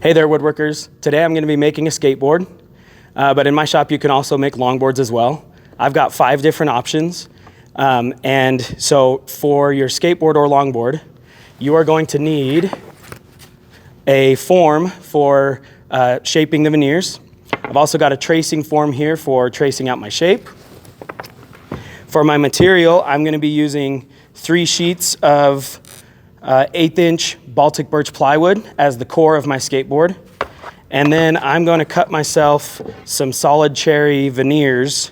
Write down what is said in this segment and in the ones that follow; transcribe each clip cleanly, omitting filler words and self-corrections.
Hey there, woodworkers. Today I'm going to be making a skateboard, but in my shop you can also make longboards as well. I've got 5 different options, and so for your skateboard or longboard, you are going to need a form for shaping the veneers. I've also got a tracing form here for tracing out my shape. For my material, I'm going to be using 3 sheets of 1/8" Baltic birch plywood as the core of my skateboard. And then I'm going to cut myself some solid cherry veneers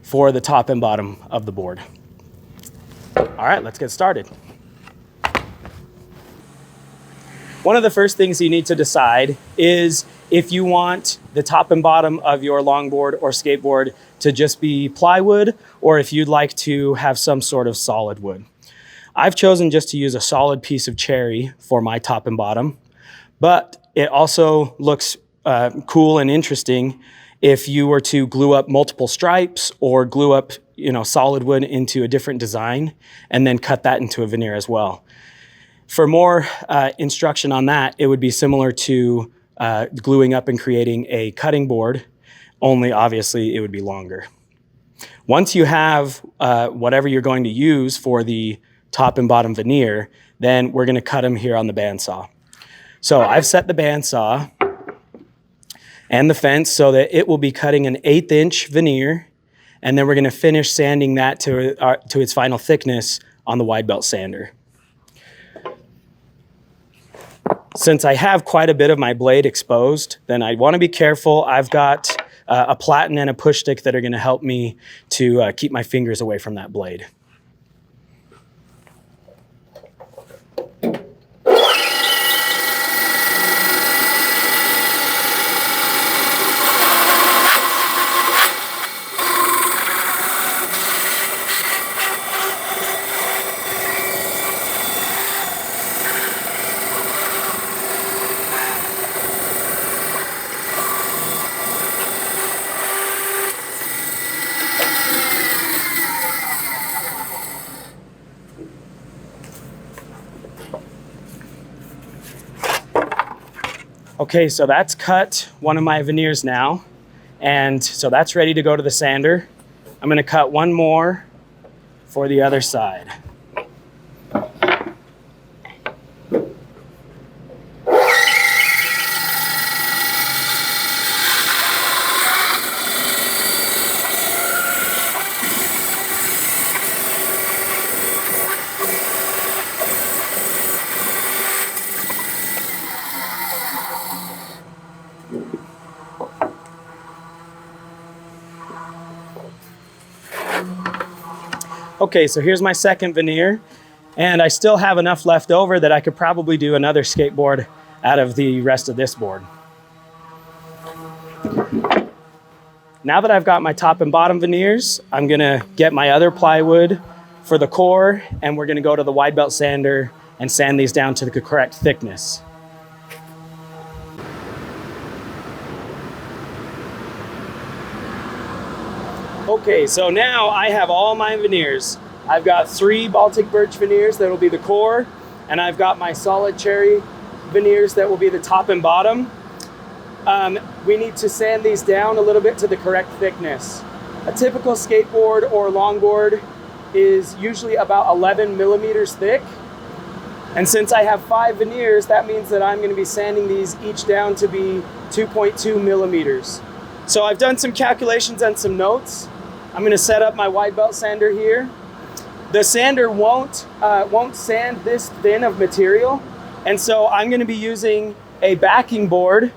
for the top and bottom of the board. All right, let's get started. One of the first things you need to decide is if you want the top and bottom of your longboard or skateboard to just be plywood, or if you'd like to have some sort of solid wood. I've chosen just to use a solid piece of cherry for my top and bottom, but it also looks cool and interesting if you were to glue up multiple stripes or glue up, solid wood into a different design and then cut that into a veneer as well. For more instruction on that, it would be similar to gluing up and creating a cutting board, only obviously it would be longer. Once you have whatever you're going to use for the top and bottom veneer, then we're going to cut them here on the bandsaw. So I've set the bandsaw and the fence so that it will be cutting an 1/8" veneer, and then we're going to finish sanding that to its final thickness on the wide belt sander. Since I have quite a bit of my blade exposed, then I want to be careful. I've got a platen and a push stick that are going to help me to keep my fingers away from that blade. Okay, so that's cut one of my veneers now, and so that's ready to go to the sander. I'm going to cut one more for the other side. Okay, so here's my second veneer, and I still have enough left over that I could probably do another skateboard out of the rest of this board. Now that I've got my top and bottom veneers, I'm gonna get my other plywood for the core, and we're gonna go to the wide belt sander and sand these down to the correct thickness. Okay, so now I have all my veneers. I've got 3 Baltic birch veneers that will be the core, and I've got my solid cherry veneers that will be the top and bottom. We need to sand these down a little bit to the correct thickness. A typical skateboard or longboard is usually about 11 millimeters thick. And since I have 5 veneers, that means that I'm going to be sanding these each down to be 2.2 millimeters. So I've done some calculations and some notes. I'm going to set up my wide belt sander here. The sander won't sand this thin of material, and so I'm going to be using a backing board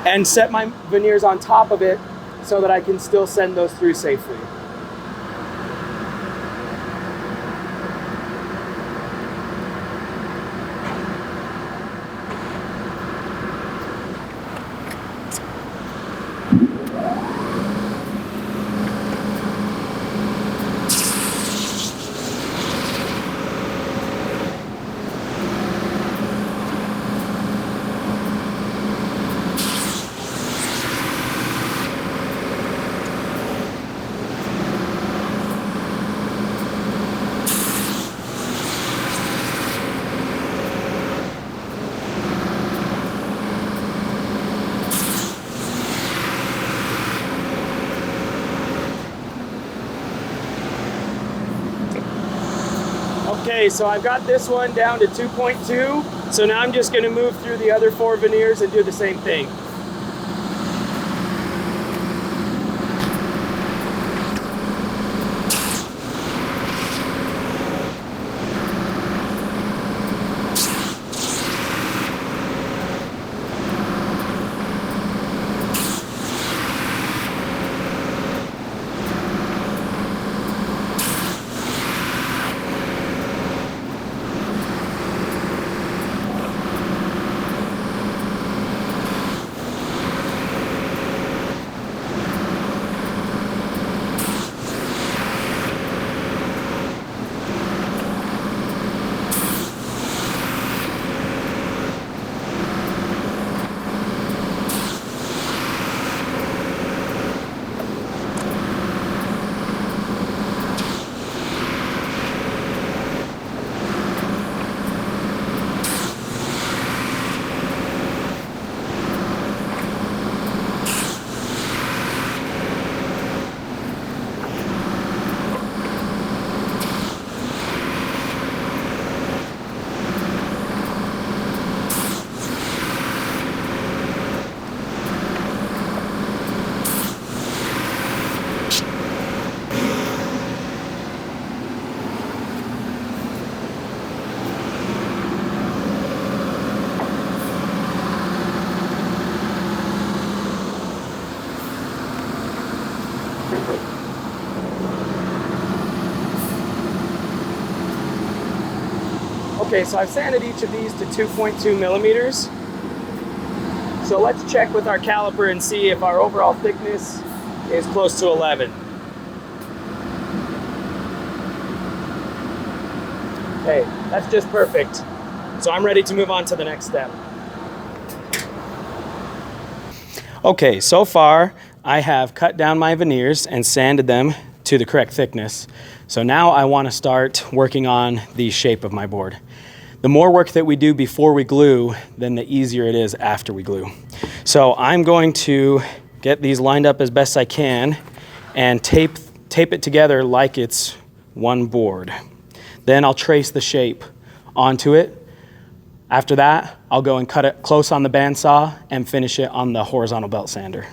and set my veneers on top of it so that I can still send those through safely. Okay, so I've got this one down to 2.2. So now I'm just gonna move through the other 4 veneers and do the same thing. Okay, so I've sanded each of these to 2.2 millimeters. So let's check with our caliper and see if our overall thickness is close to 11. Okay, that's just perfect. So I'm ready to move on to the next step. Okay, so far I have cut down my veneers and sanded them to the correct thickness. So now I want to start working on the shape of my board. The more work that we do before we glue, then the easier it is after we glue. So I'm going to get these lined up as best I can and tape it together like it's one board. Then I'll trace the shape onto it. After that, I'll go and cut it close on the bandsaw and finish it on the horizontal belt sander.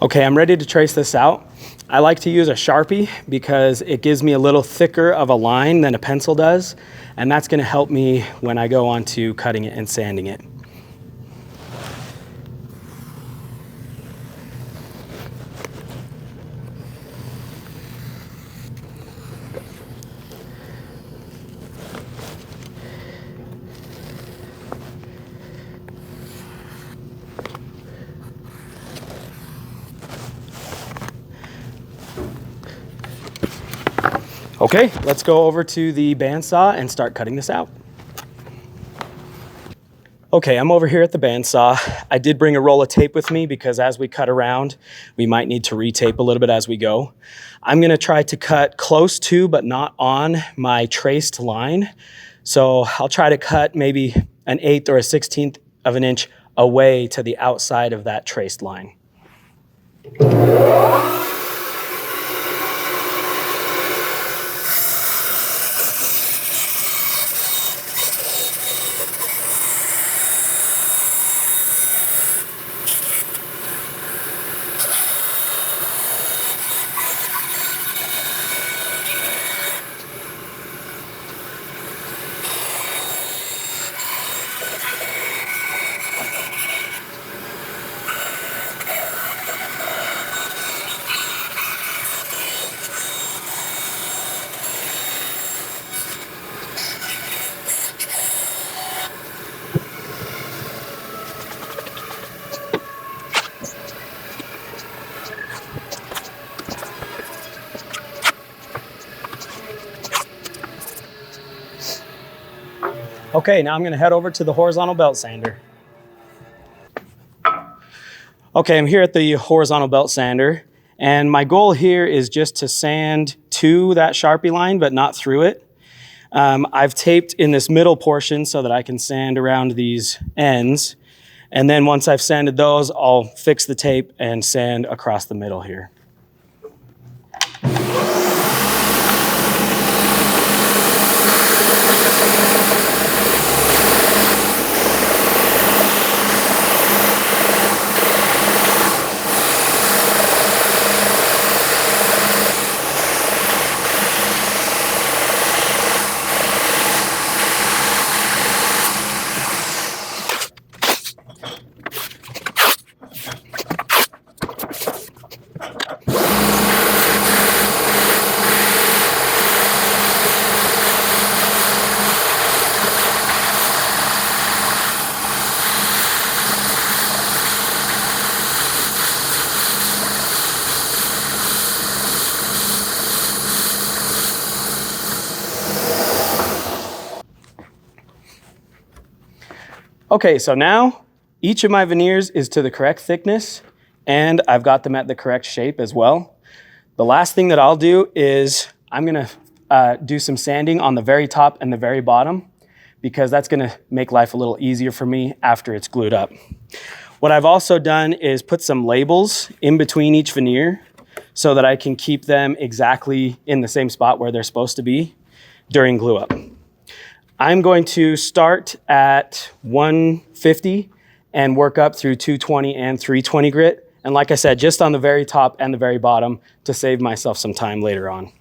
Okay, I'm ready to trace this out. I like to use a Sharpie because it gives me a little thicker of a line than a pencil does, and that's gonna help me when I go on to cutting it and sanding it. Okay, let's go over to the bandsaw and start cutting this out. Okay, I'm over here at the bandsaw. I did bring a roll of tape with me because as we cut around, we might need to retape a little bit as we go. I'm gonna try to cut close to, but not on my traced line. So I'll try to cut maybe an 1/8 or a 1/16 of an inch away to the outside of that traced line. Okay, now I'm gonna head over to the horizontal belt sander. Okay, I'm here at the horizontal belt sander, and my goal here is just to sand to that Sharpie line, but not through it. I've taped in this middle portion so that I can sand around these ends. And then once I've sanded those, I'll fix the tape and sand across the middle here. Okay, so now each of my veneers is to the correct thickness, and I've got them at the correct shape as well. The last thing that I'll do is I'm gonna do some sanding on the very top and the very bottom, because that's gonna make life a little easier for me after it's glued up. What I've also done is put some labels in between each veneer so that I can keep them exactly in the same spot where they're supposed to be during glue up. I'm going to start at 150 and work up through 220 and 320 grit. And like I said, just on the very top and the very bottom to save myself some time later on.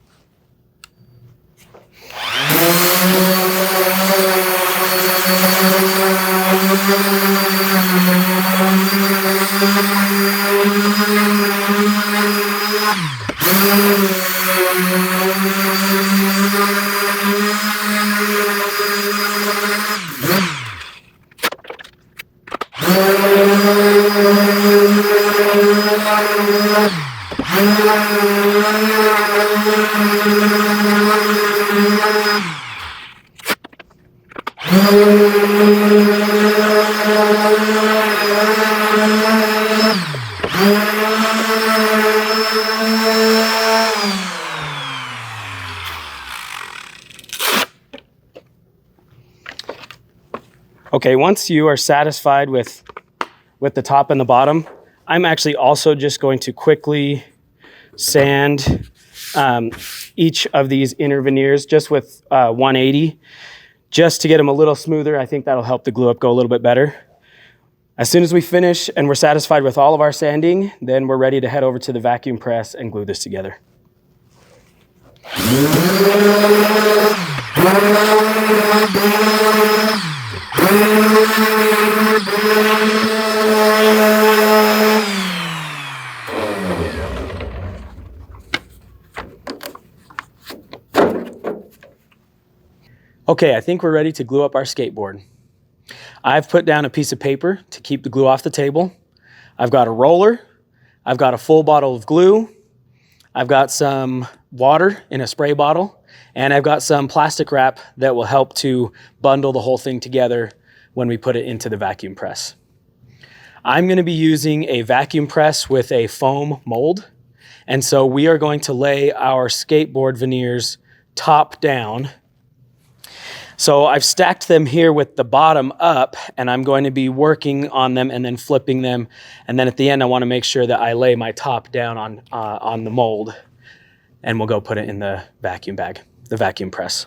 Okay, once you are satisfied with the top and the bottom, I'm actually also just going to quickly sand each of these inner veneers just with 180, just to get them a little smoother. I think that'll help the glue up go a little bit better. As soon as we finish and we're satisfied with all of our sanding, then we're ready to head over to the vacuum press and glue this together. Okay, I think we're ready to glue up our skateboard. I've put down a piece of paper to keep the glue off the table. I've got a roller. I've got a full bottle of glue. I've got some water in a spray bottle, and I've got some plastic wrap that will help to bundle the whole thing together when we put it into the vacuum press. I'm going to be using a vacuum press with a foam mold, and so we are going to lay our skateboard veneers top down. So I've stacked them here with the bottom up, and I'm going to be working on them and then flipping them. And then at the end, I want to make sure that I lay my top down on the mold, and we'll go put it in the vacuum bag, the vacuum press.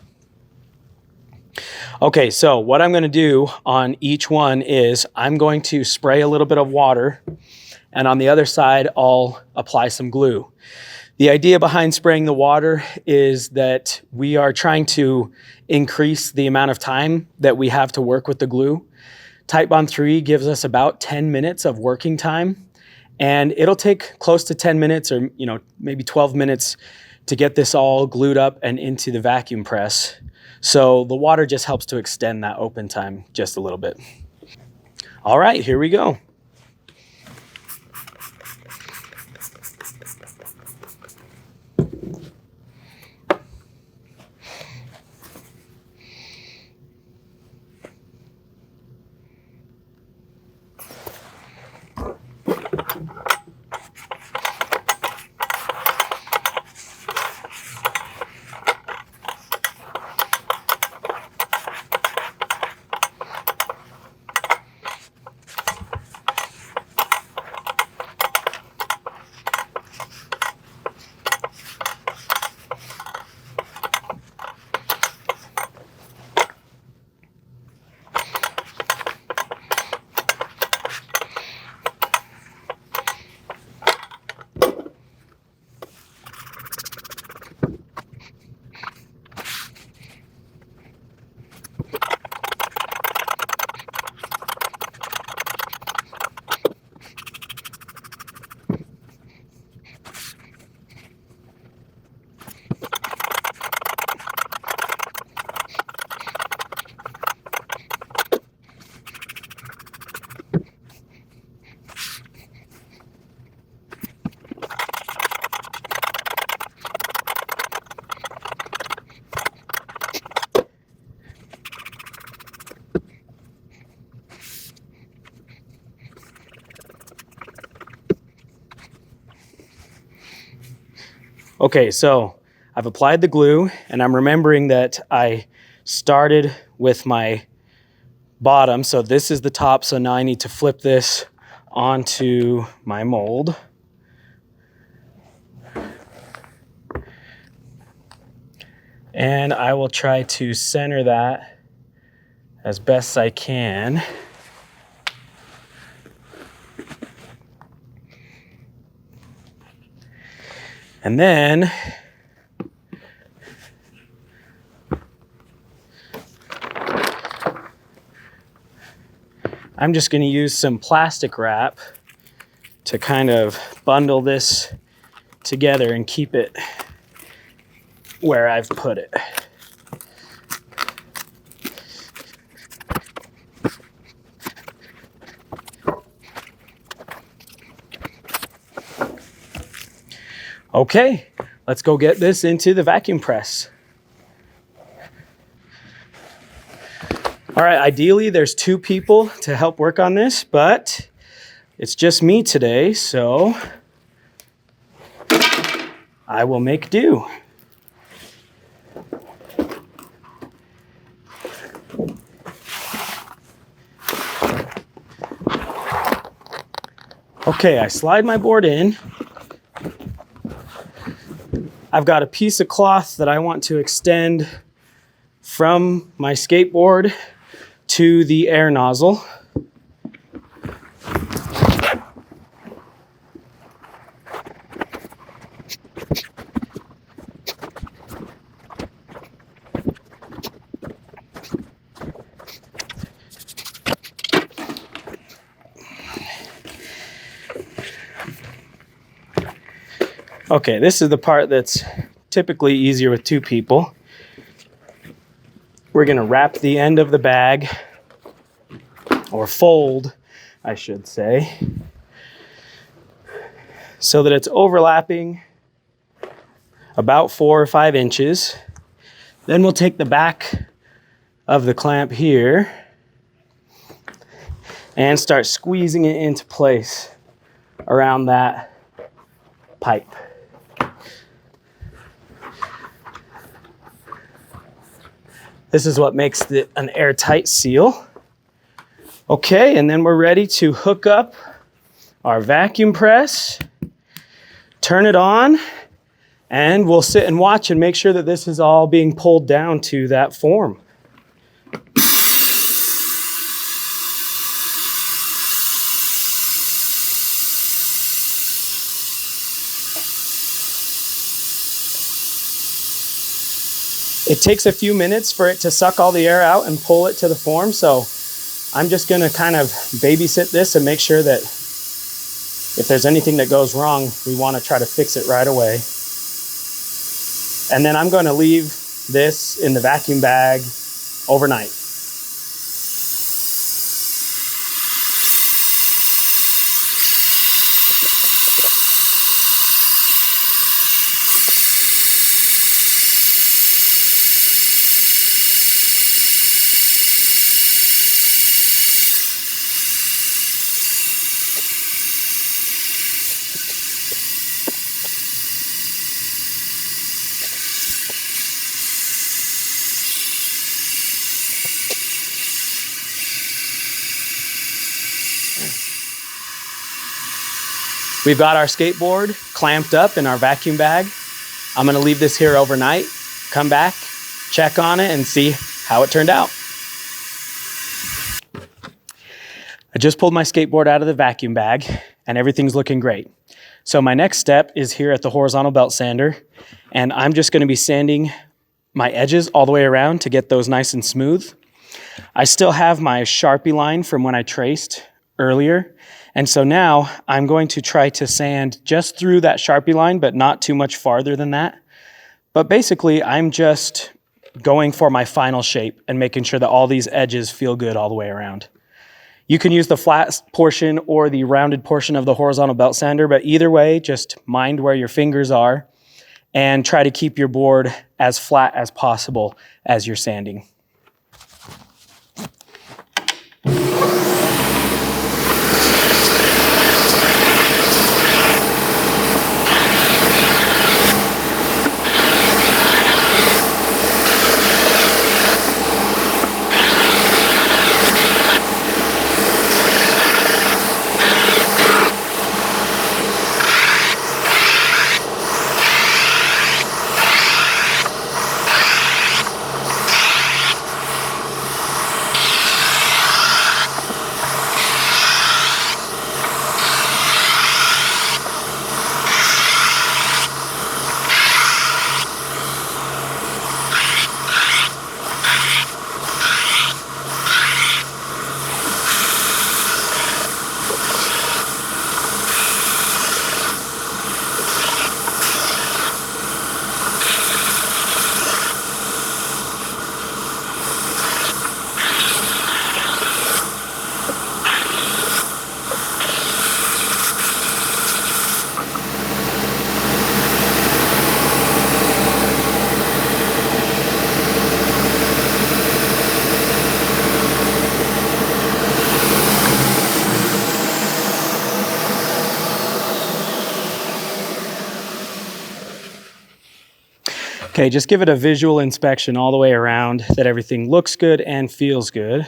Okay, so what I'm going to do on each one is I'm going to spray a little bit of water, and on the other side, I'll apply some glue. The idea behind spraying the water is that we are trying to increase the amount of time that we have to work with the glue. Titebond 3 gives us about 10 minutes of working time, and it'll take close to 10 minutes or maybe 12 minutes to get this all glued up and into the vacuum press. So the water just helps to extend that open time just a little bit. All right, here we go. Okay, so I've applied the glue, and I'm remembering that I started with my bottom. So this is the top, so now I need to flip this onto my mold. And I will try to center that as best I can. And then I'm just going to use some plastic wrap to kind of bundle this together and keep it where I've put it. Okay, let's go get this into the vacuum press. All right, ideally there's 2 people to help work on this, but it's just me today, so I will make do. Okay, I slide my board in. I've got a piece of cloth that I want to extend from my skateboard to the air nozzle. Okay, this is the part that's typically easier with 2 people. We're gonna wrap the end of the bag, or fold, I should say, so that it's overlapping about 4 or 5 inches. Then we'll take the back of the clamp here and start squeezing it into place around that pipe. This is what makes it an airtight seal. Okay, and then we're ready to hook up our vacuum press, turn it on, and we'll sit and watch and make sure that this is all being pulled down to that form. It takes a few minutes for it to suck all the air out and pull it to the form, so I'm just gonna kind of babysit this and make sure that if there's anything that goes wrong, we wanna try to fix it right away. And then I'm gonna leave this in the vacuum bag overnight. We've got our skateboard clamped up in our vacuum bag. I'm gonna leave this here overnight, come back, check on it, and see how it turned out. I just pulled my skateboard out of the vacuum bag and everything's looking great. So my next step is here at the horizontal belt sander, and I'm just gonna be sanding my edges all the way around to get those nice and smooth. I still have my Sharpie line from when I traced earlier, and so now I'm going to try to sand just through that Sharpie line, but not too much farther than that. But basically, I'm just going for my final shape and making sure that all these edges feel good all the way around. You can use the flat portion or the rounded portion of the horizontal belt sander, but either way, just mind where your fingers are and try to keep your board as flat as possible as you're sanding. Okay, just give it a visual inspection all the way around that everything looks good and feels good.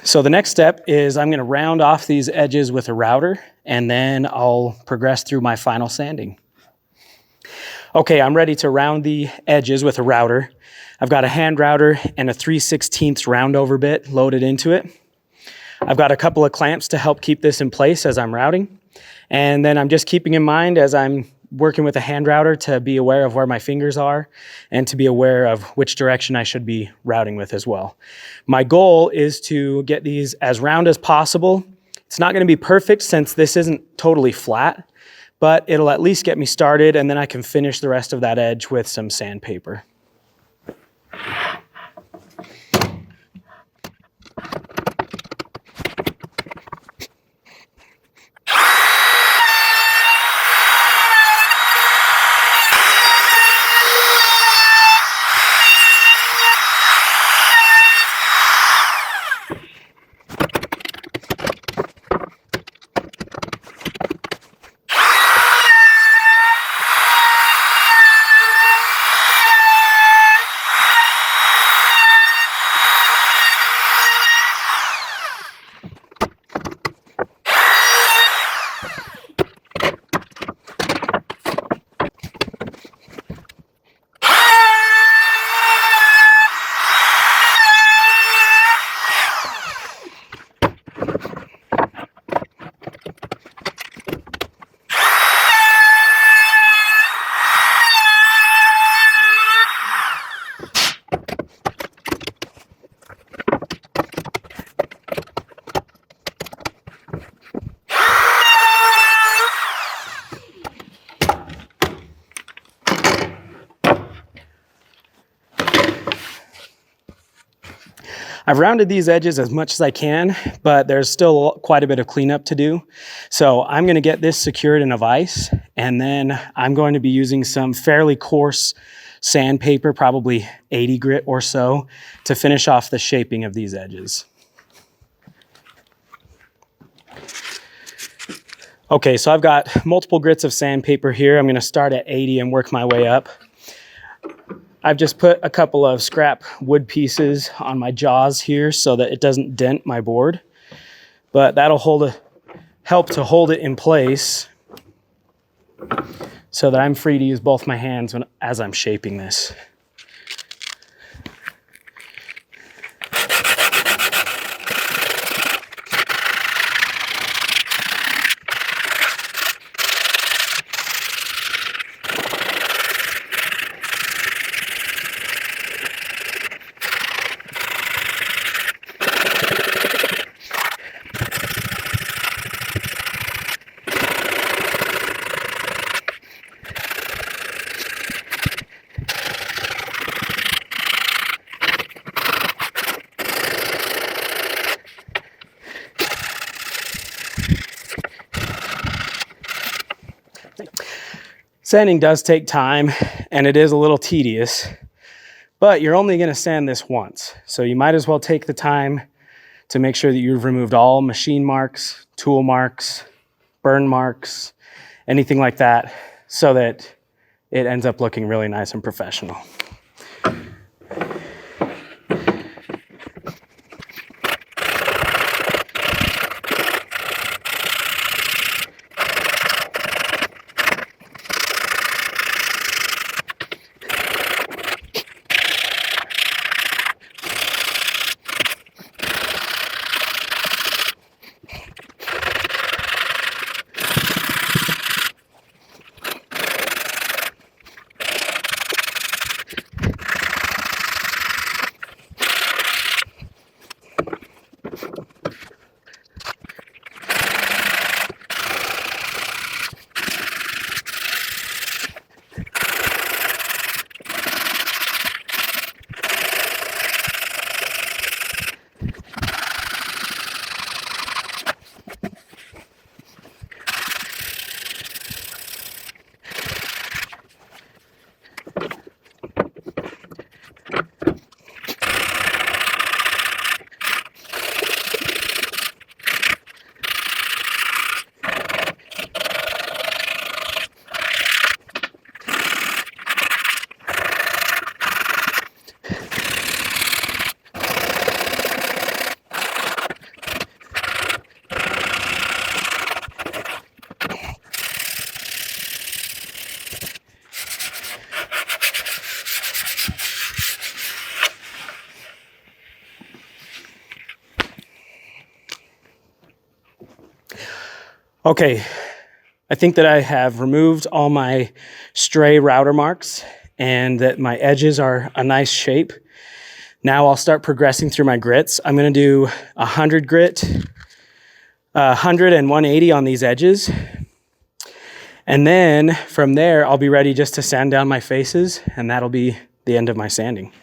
So the next step is I'm going to round off these edges with a router, and then I'll progress through my final sanding. Okay, I'm ready to round the edges with a router. I've got a hand router and a 3/16 round over bit loaded into it. I've got a couple of clamps to help keep this in place as I'm routing. And then I'm just keeping in mind as I'm working with a hand router to be aware of where my fingers are and to be aware of which direction I should be routing with as well. My goal is to get these as round as possible. It's not going to be perfect since this isn't totally flat, but it'll at least get me started, and then I can finish the rest of that edge with some sandpaper. I've rounded these edges as much as I can, but there's still quite a bit of cleanup to do. So I'm going to get this secured in a vise, and then I'm going to be using some fairly coarse sandpaper, probably 80 grit or so, to finish off the shaping of these edges. Okay, so I've got multiple grits of sandpaper here. I'm going to start at 80 and work my way up. I've just put a couple of scrap wood pieces on my jaws here so that it doesn't dent my board, but that'll help to hold it in place so that I'm free to use both my hands as I'm shaping this. Sanding does take time, and it is a little tedious, but you're only going to sand this once. So you might as well take the time to make sure that you've removed all machine marks, tool marks, burn marks, anything like that, so that it ends up looking really nice and professional. Okay, I think that I have removed all my stray router marks and that my edges are a nice shape. Now I'll start progressing through my grits. I'm gonna do 100 grit, 100 and 180 on these edges. And then from there, I'll be ready just to sand down my faces, and that'll be the end of my sanding.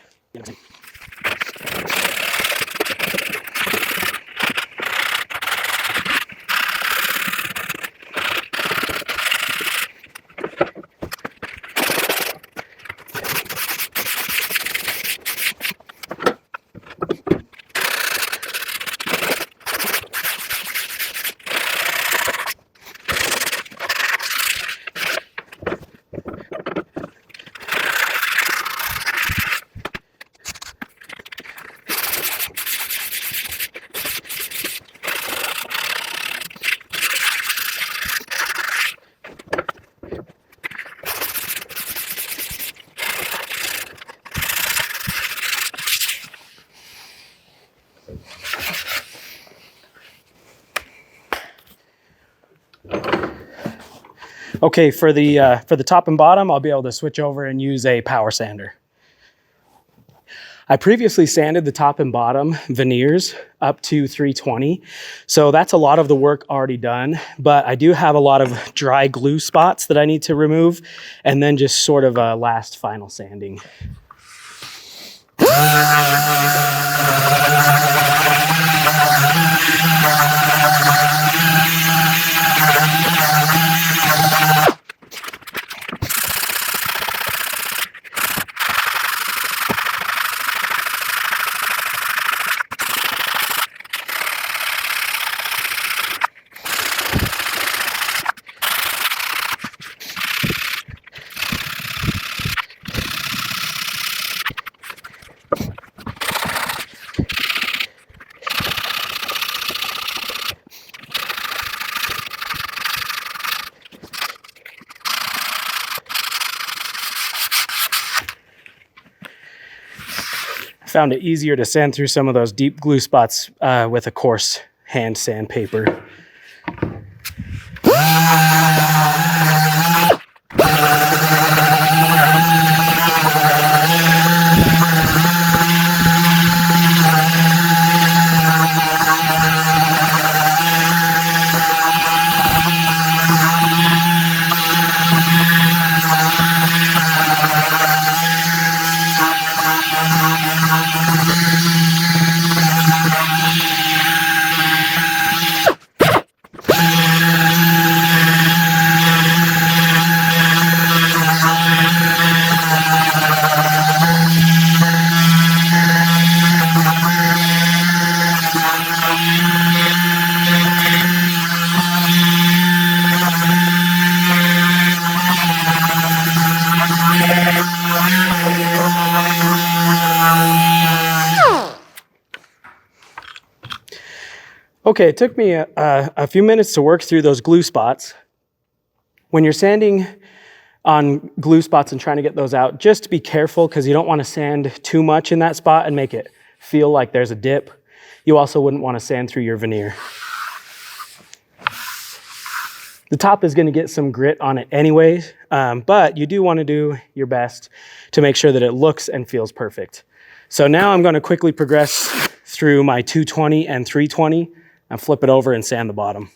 Okay, for the top and bottom, I'll be able to switch over and use a power sander. I previously sanded the top and bottom veneers up to 320, so that's a lot of the work already done, but I do have a lot of dry glue spots that I need to remove, and then just sort of a last final sanding. Found it easier to sand through some of those deep glue spots with a coarse hand sandpaper. Okay, it took me a few minutes to work through those glue spots. When you're sanding on glue spots and trying to get those out, just be careful because you don't want to sand too much in that spot and make it feel like there's a dip. You also wouldn't want to sand through your veneer. The top is going to get some grit on it anyways, but you do want to do your best to make sure that it looks and feels perfect. So now I'm going to quickly progress through my 220 and 320 and flip it over and sand the bottom.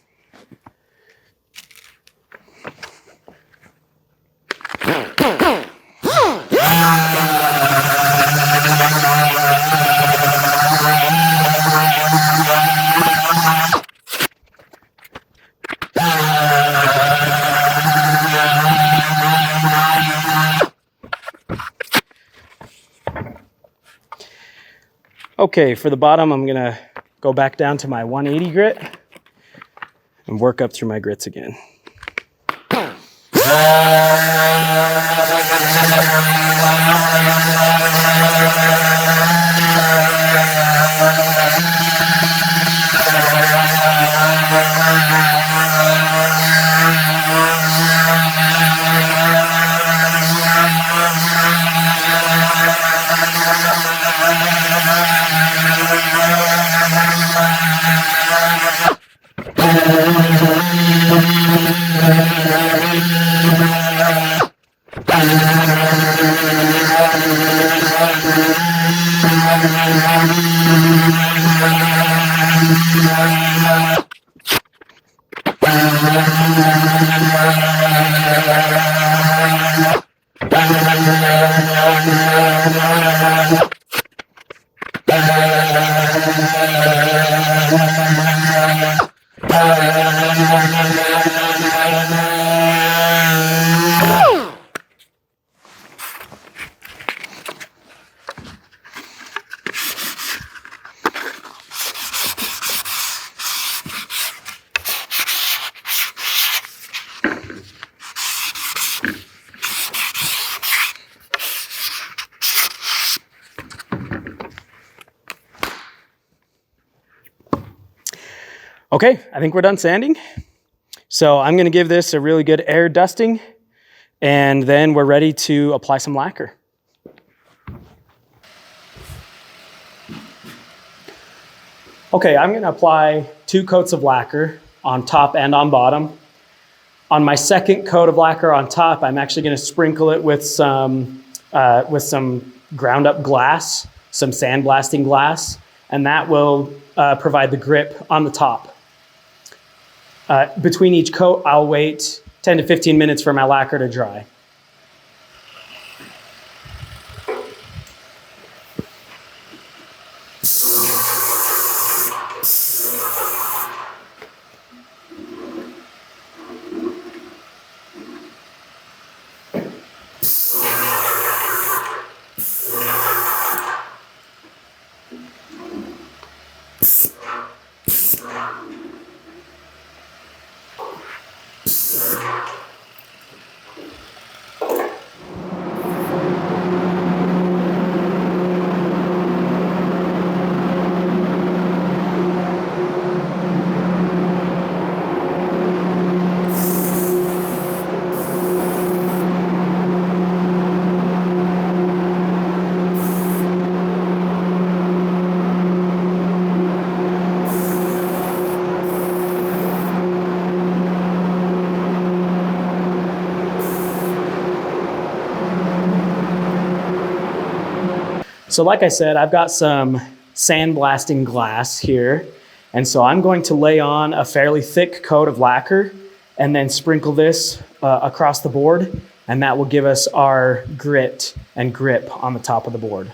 Okay, for the bottom, I'm gonna go back down to my 180 grit and work up through my grits again. Okay, I think we're done sanding. So I'm gonna give this a really good air dusting, and then we're ready to apply some lacquer. Okay, I'm gonna apply 2 coats of lacquer on top and on bottom. On my second coat of lacquer on top, I'm actually gonna sprinkle it with some ground up glass, some sandblasting glass, and that will provide the grip on the top. Between each coat, I'll wait 10 to 15 minutes for my lacquer to dry. So like I said, I've got some sandblasting glass here. And so I'm going to lay on a fairly thick coat of lacquer and then sprinkle this across the board. And that will give us our grit and grip on the top of the board.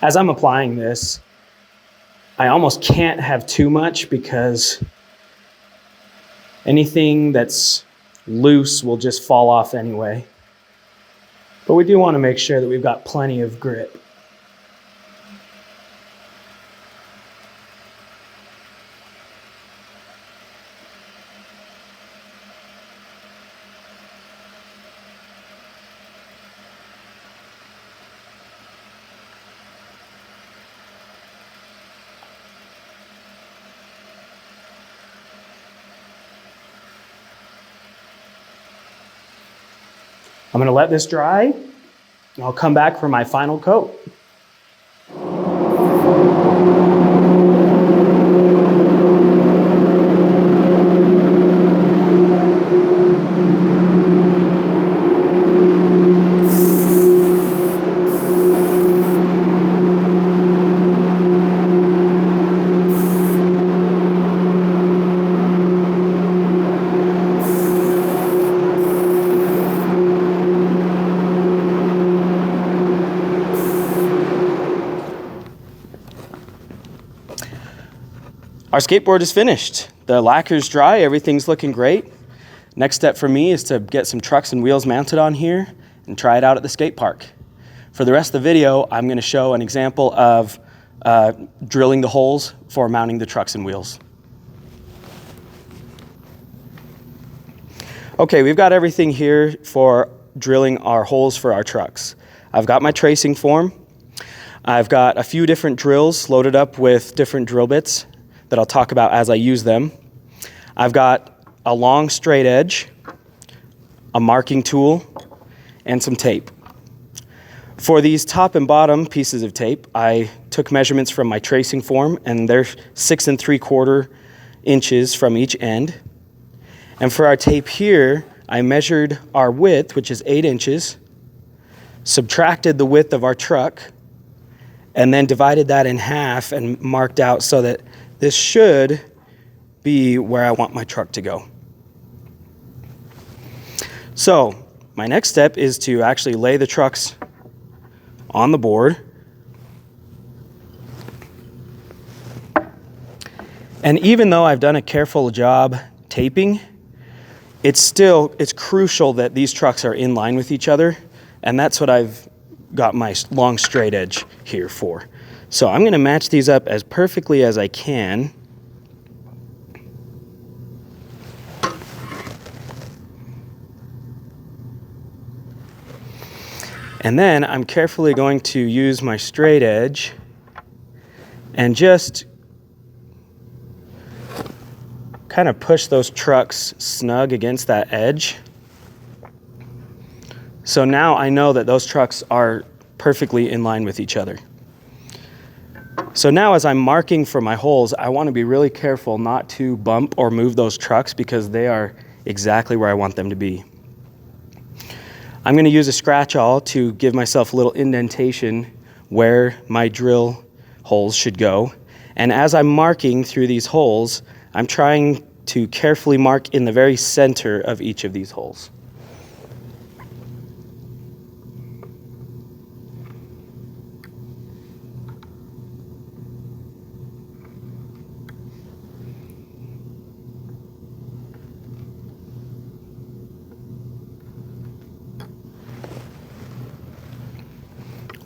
As I'm applying this, I almost can't have too much because anything that's loose will just fall off anyway. But we do want to make sure that we've got plenty of grip. I'm going to let this dry, and I'll come back for my final coat. Our skateboard is finished. The lacquer's dry, everything's looking great. Next step for me is to get some trucks and wheels mounted on here and try it out at the skate park. For the rest of the video, I'm going to show an example of drilling the holes for mounting the trucks and wheels. Okay, we've got everything here for drilling our holes for our trucks. I've got my tracing form. I've got a few different drills loaded up with different drill bits that I'll talk about as I use them. I've got a long straight edge, a marking tool, and some tape. For these top and bottom pieces of tape, I took measurements from my tracing form, and they're 6 3/4 inches from each end. And for our tape here, I measured our width, which is 8 inches, subtracted the width of our truck, and then divided that in half and marked out so that this should be where I want my truck to go. So my next step is to actually lay the trucks on the board. And even though I've done a careful job taping, it's crucial that these trucks are in line with each other. And that's what I've got my long straight edge here for. So I'm going to match these up as perfectly as I can. And then I'm carefully going to use my straight edge and just kind of push those trucks snug against that edge. So now I know that those trucks are perfectly in line with each other. So now as I'm marking for my holes, I want to be really careful not to bump or move those trucks because they are exactly where I want them to be. I'm going to use a scratch awl to give myself a little indentation where my drill holes should go. And as I'm marking through these holes, I'm trying to carefully mark in the very center of each of these holes.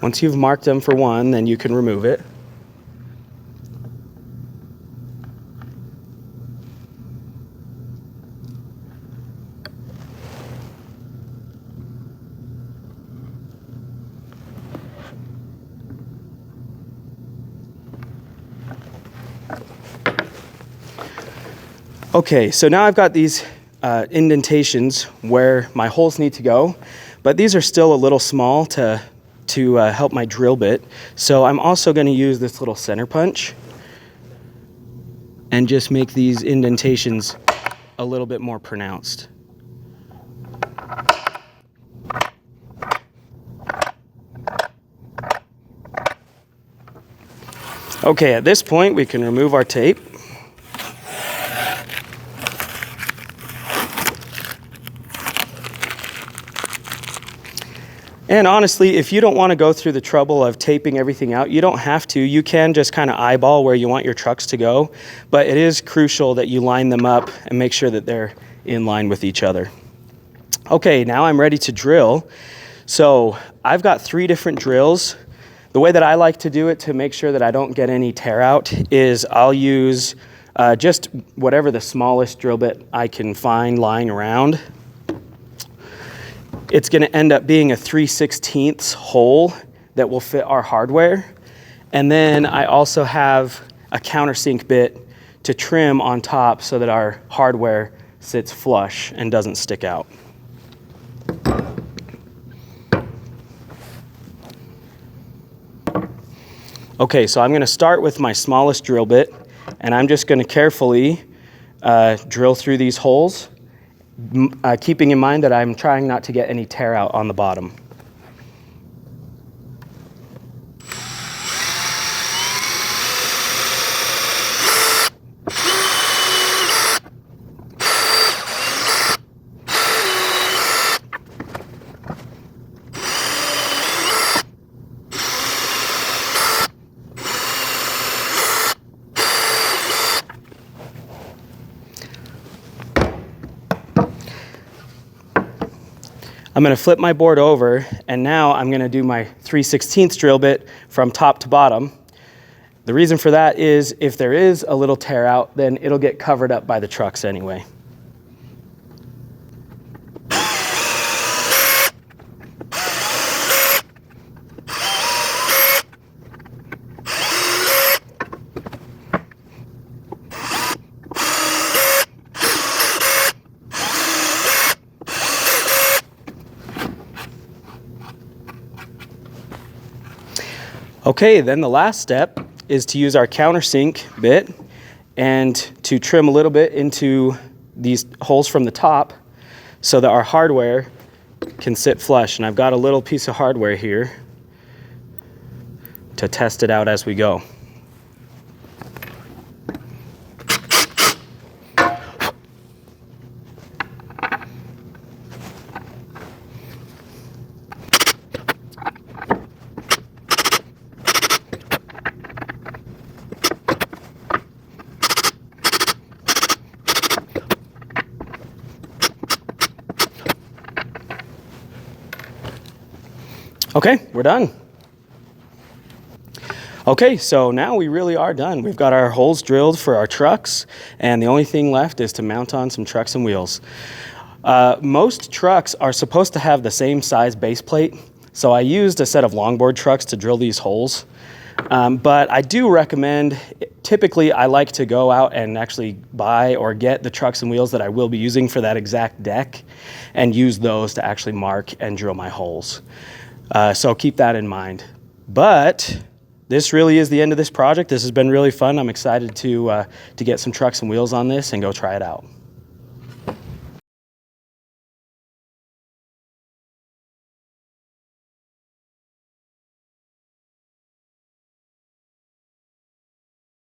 Once you've marked them for one, then you can remove it. Okay, so now I've got these indentations where my holes need to go, but these are still a little small to help my drill bit. So I'm also going to use this little center punch and just make these indentations a little bit more pronounced. Okay, at this point we can remove our tape. And honestly, if you don't want to go through the trouble of taping everything out, you don't have to. You can just kind of eyeball where you want your trucks to go, but it is crucial that you line them up and make sure that they're in line with each other. Okay, now I'm ready to drill. So I've got 3 different drills. The way that I like to do it to make sure that I don't get any tear out is I'll use just whatever the smallest drill bit I can find lying around. It's going to end up being a 3/16 hole that will fit our hardware. And then I also have a countersink bit to trim on top so that our hardware sits flush and doesn't stick out. Okay, so I'm going to start with my smallest drill bit, and I'm just going to carefully drill through these holes, keeping in mind that I'm trying not to get any tear out on the bottom. I'm going to flip my board over, and now I'm going to do my 3/16 drill bit from top to bottom. The reason for that is if there is a little tear out, then it'll get covered up by the trucks anyway. Okay, then the last step is to use our countersink bit and to trim a little bit into these holes from the top so that our hardware can sit flush. And I've got a little piece of hardware here to test it out as we go. Okay, we're done. Okay, so now we really are done. We've got our holes drilled for our trucks, and the only thing left is to mount on some trucks and wheels. Most trucks are supposed to have the same size base plate, so I used a set of longboard trucks to drill these holes. But I do recommend, typically I like to go out and actually buy or get the trucks and wheels that I will be using for that exact deck and use those to actually mark and drill my holes. So keep that in mind. But this really is the end of this project. This has been really fun. I'm excited to get some trucks and wheels on this and go try it out.